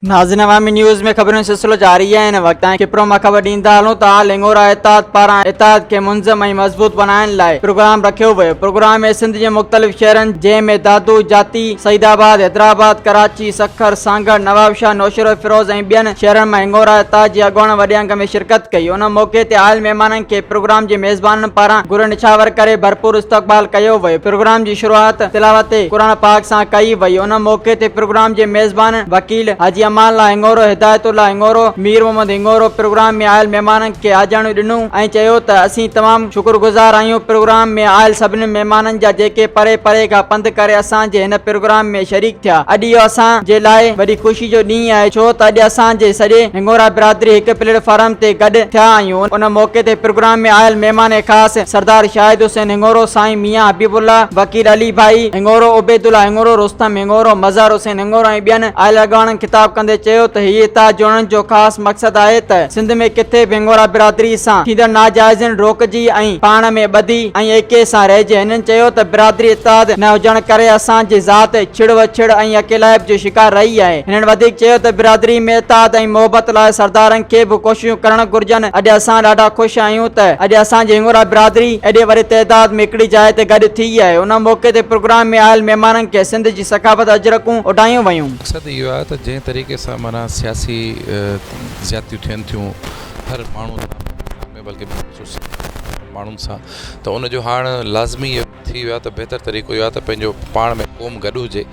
नाज़रीन अवामी न्यूज़ में खबरों सिलसिलो जारी है। इन वक्त कपरु में खबर ॾींदा हलूं त हंङورا اتحاد पारां اتحاد के منظم ऐं मज़बूत बणाइण लाइ प्रोग्राम रखियो वियो। प्रोग्राम में सिंध जे मुख़्तलिफ़ शहरनि जंहिंमें दादू, जाती, सईदाबाद, हैदराबाद, कराची, सखर, सांगड़, नवाबशाह, नौशरो, फिरोज ऐं ॿियनि शहरनि में हंङورا اتحاد जी अॻुवाण वॾे अंग में शिरकत कई। उन मौक़े ते आयल महिमाननि खे प्रोग्राम जे मेज़बाननि पारां गुर निछावर करे भरपूर इस्तक़बाल कयो वियो। प्रोग्राम जी शुरूआत तिलावत कुरान पाक सां कई वई। उन मौक़े ते प्रोग्राम जे मेज़बान वकील हाजी अमानला हंङورو, हिदायतुल्ला हंङورو, मीर मोहम्मद हंङورو प्रोग्राम में आयल महिमाननि खे आजाणियूं ॾिनूं ऐं चयो त असीं तमामु शुक्रगुज़ार आहियूं प्रोग्राम में आयल सभिनी महिमाननि जा जेके परे परे खां पंधु करे असांजे हिन प्रोग्राम में शरीक थिया। अॼु इहो असांजे लाइ वॾी ख़ुशी जो ॾींहुं आहे, छो त अॼु असांजे सॼे हंङورا बिरादरी हिकु प्लेटफॉर्म ते गॾु थिया आहियूं। उन मौक़े ते प्रोग्राम में आयल महिमान ख़ासि सरदार शाहिद हुसैन हंङورو, साईं मियां हबीबुल्ला, वकील अली भाई हंङورو, उबैदुल्ला हंङورو, रुस्तम हंङورو, मज़हर हुसैन हंङورو ऐं ॿियनि आयल अॻवाननि ख़िताब कंदे चयो त हीअ اتحاد जोड़ण जो ख़ासि मक़सदु आहे त सिंध में किथे बि हंङورا बिरादरी सां थींदड़ नाजाइज़नि रोकजी ऐं पाण में ॿधी ऐं एके सां रहिजे। हिननि चयो त बिरादरी اتحاد न हुजण करे असांजी ज़ात छिड़ वछिड़ ऐं अकेलाइप जो शिकार रही आहे। हिननि वधीक चयो त बिरादरी में اتحاد ऐं मोहबत लाइ सरदारनि खे बि कोशिशूं करणु घुर्जनि। अॼु असां ॾाढा ख़ुशि आहियूं त अॼु असांजी हंङورا बिरादरी एॾे वॾे तइदाद में हिकिड़ी जाइ ते गॾु थी आहे। उन मौक़े ते प्रोग्राम में आयल महिमाननि खे सिंध जी सकाफ़त अजरकूं उॾायूं वयूं। मक़सदु इहो आहे त जंहिं तरीक़े सां माना सियासी ज़्यादतियूं थियनि थियूं हर माण्हू में, बल्कि माण्हुनि सां, त उनजो हाणे लाज़मी थी वियो आहे त बहितर तरीक़ो इहो आहे त पंहिंजो पाण में क़ौम गॾु हुजे।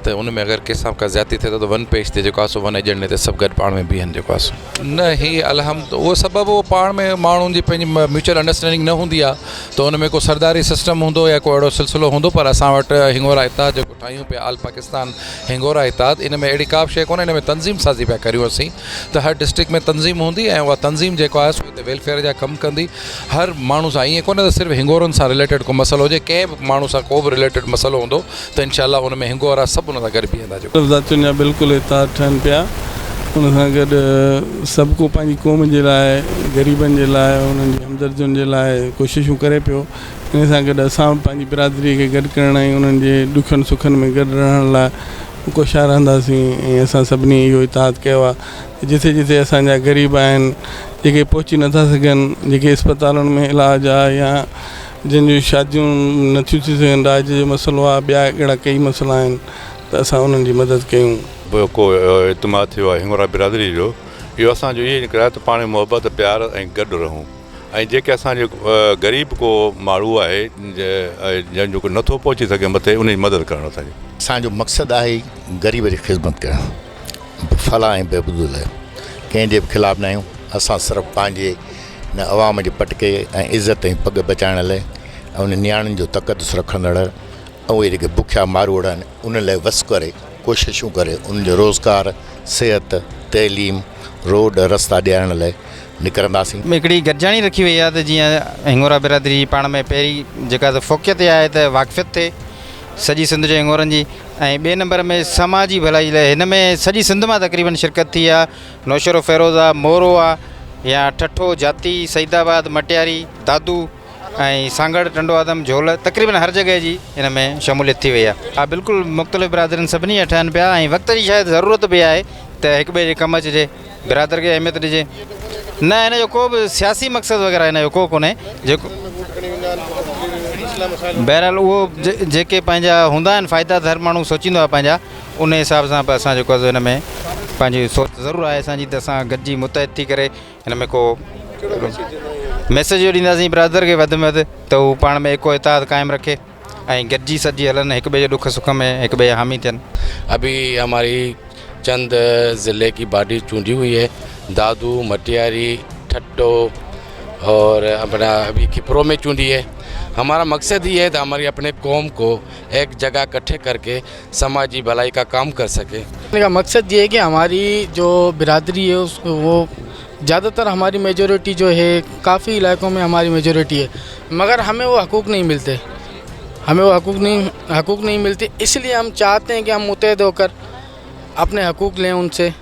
त उन में अगरि कंहिंसां का ज़्यादती थिए त वन पेज ते जेको आहे सो वन एजेंडे ते सभु गॾु पाण में बीहनि। जेको आहे सो न ही अलहमद उहो सबबु उहो पाण में माण्हुनि जी पंहिंजी म्यूचुअल अंडरस्टैंडिंग न हूंदी आहे, त उन में को सरदारी सिस्टम हूंदो या को अहिड़ो सिलसिलो हूंदो। पर असां वटि हंङورا اتحاد जेको ठाहियूं पिया आल पाकिस्तान हंङورا اتحاد, इन में अहिड़ी का बि शइ कोन्हे। इन में तंज़ीम साज़ी पिया करियूं असीं त हर डिस्ट्रिक्ट में तंज़ीम हूंदी ऐं उहा तंज़ीम जेको आहे सो हिते वेलफेयर जा कमु कंदी। हर माण्हू सां ईअं कोन्हे त सिर्फ़ु हंङورनि सां रिलेटेड को मसइलो हुजे, कंहिं बि माण्हू सां को बि रिलेटेड मसइलो हूंदो त इनशाअल्लाह उन में हंङورا सभु उन सां गॾु बीहंदा। जेको ज़ातियुनि जा बिल्कुलु اتحاد ठहनि पिया, उन सां गॾु सभु को पंहिंजी क़ौम जे लाइ, ग़रीबनि जे लाइ, उन्हनि जी हमदर्दियुनि जे लाइ कोशिशूं करे पियो। इन सां गॾु असां पंहिंजी बिरादरीअ खे गॾु करण ऐं उन्हनि जे ॾुखनि सुखनि में गॾु रहण लाइ कोशिशा रहंदासीं। ऐं असां सभिनी इहो اتحاد कयो आहे। जिथे जिथे असांजा ग़रीब आहिनि, जेके पहुची नथा सघनि, जेके अस्पतालुनि में इलाज आहे या जिन जूं शादियूं नथियूं थी सघनि, राज जो मसइलो आहे, ॿिया अहिड़ा कई मसइला आहिनि, त असां उन्हनि जी मदद कयूं। को इतमाद थियो आहे हंङورا बिरादरी जो, इहो असांजो इहो निकिरे आहे त पाण में मोहबत प्यार ऐं गॾु रहूं। ऐं जेके असांजो ग़रीब को माण्हू आहे जंहिंजो को नथो पहुची सघे मथे, उन जी मदद करणु असांजी असांजो मक़सदु आहे ग़रीब जी ख़िदमत करणु, फलाह ऐं बेबूद लाइ कंहिंजे बि ख़िलाफ़ु न आहियूं। असां सिर्फ़ु पंहिंजे न अवाम जे पटके ऐं इज़त ऐं पग बचाइण लाइ ऐं उन नियाणियुनि जो तक़दुस रखंदड़ ऐं उहे जेके बुखिया मारूड़ आहिनि उन लाइ वस करे कोशिशूं करे उनजो रोज़गार, सिहत, तइलीम, रोड रस्ता ॾियारण लाइ निकिरंदासीं। हिकिड़ी गॾिजाणी रखी वई आहे त जीअं हंङورا बिरादरी पाण में पहिरीं जेका त फ़ोक़ियत आहे त वाक़फ़ियत थिए सॼी सिंध जे हंङورनि जी। ऐं ॿिए नंबर में समाजी भलाई लाइ हिन में सॼी सिंध मां तक़रीबन शिरकत थी आहे। नौशरो, फिरोज़ आहे, मोरो आहे या ठठो, जाती, सईदाबाद, मटियारी, दादू ऐं सांगड़, टंडो आदम, झोल, तक़रीबन हर जॻह जी हिन में शमूलियत थी वई आहे। हा बिल्कुलु मुख़्तलिफ़ बिरादरियुनि सभिनी जा ठहनि पिया ऐं वक़्त जी शायदि ज़रूरत बि आहे त हिक ॿिए जे कमु अचिजे, बिरादर खे अहमियत ॾिजे। न हिन जो को बि सियासी मक़सदु वग़ैरह हिन जो को कोन्हे। जेको बहरहाल उहो जेके पंहिंजा हूंदा आहिनि फ़ाइदा, हर माण्हू सोचींदो आहे पंहिंजा, उन हिसाब सां बि असां जेको आहे हिन में पंहिंजी सोच ज़रूरु आहे असांजी, त असां गॾिजी मुतहद थी करे हिन में को मैसेज ॾींदासीं बिरादर खे वधि में वधि त हू पाण में एको اتحاد क़ाइमु रखे ऐं गॾिजी सॼी हलनि, हिक ॿिए जे ॾुख सुख में हिक ॿिए जा हामी थियनि। अभी हमारी चंद ज़िले की बॉडी चुनी हुई है, दादू, मटियारी, ठट्टो और अपना अभी कपरु में चुनी है। हमारा मकसद ये है कि हमारी अपने कौम को एक जगह इकट्ठे करके समाजी भलाई का काम कर सके। का मकसद ये है कि हमारी जो बिरादरी है उसको वो ज़्यादातर हमारी मेजॉरिटी जो है, काफ़ी इलाकों में हमारी मेजॉरिटी है, मगर हमें वो हकूक़ नहीं मिलते, हमें वो हकूक़ नहीं मिलते। इसलिए हम चाहते हैं कि हम मुत्तहद होकर अपने हकूक़ लें उनसे,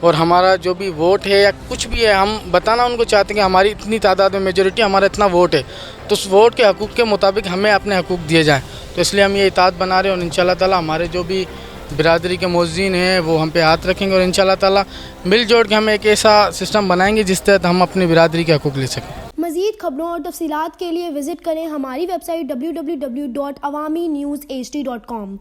और हमारा जो भी वोट है या कुछ भी है हम बताना उनको चाहते हैं कि हमारी इतनी तादाद में मेजॉरिटी, हमारा इतना वोट है, तो उस वोट के हकूक़ के मुताबिक हमें अपने हकूक़ दिए जाएँ। तो इसलिए हम ये اتحاد बना रहे हैं और इंशाअल्लाह ताला हमारे जो भी बिरादरी के मोज़ीन हैं वो हम पे हाथ रखेंगे और इंशाल्लाह ताला मिलजुल के हम एक ऐसा सिस्टम बनाएंगे जिस तहत हम अपनी बिरादरी के हकूक़ ले सकें। मज़ीद खबरों और तफसीलात के लिए विज़िट करें हमारी वेबसाइट www.awamiNewsHD.com।